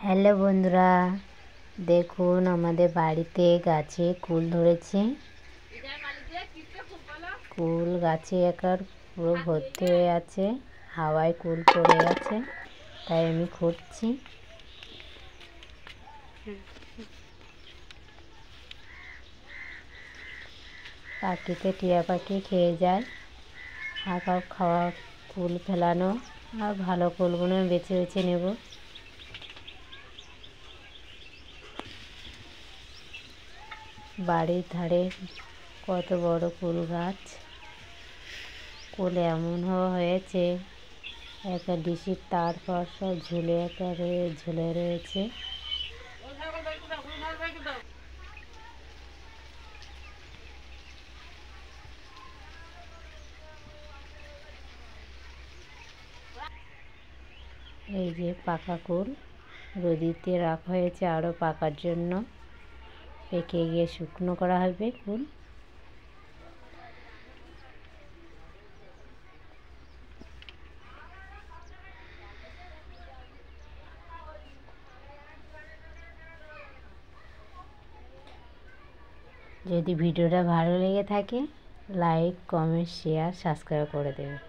Hello বন্ধুরা, দেখুন আমাদের বাড়িতে গাছে কুল ধরেছে। কুল গাছে একার পুরো ভর্তি হয়ে আছে, হাওয়ায় কুল পড়ে গেছে, তাই আমি খুঁড়ছি। পাখিতে টিয়া পাখি খেয়ে যায়, হাঁকাও খাওয়া কুল ফেলানো, আর ভালো কুলগুলো বেছে বেছে নেব। বাড়ির ধারে কত বড় কুল গাছ, কুল এমন হয়েছে একটা ডিশির তার পর সব ঝুলে রয়েছে। এই যে পাকা কুল রোদিতে রাখা হয়েছে আরও পাকার জন্য, পেকে গিয়ে শুকনো করা হবে কুল। যদি ভিডিওটা ভালো লেগে থাকে লাইক, কমেন্ট, শেয়ার, সাবস্ক্রাইব করে দেবেন।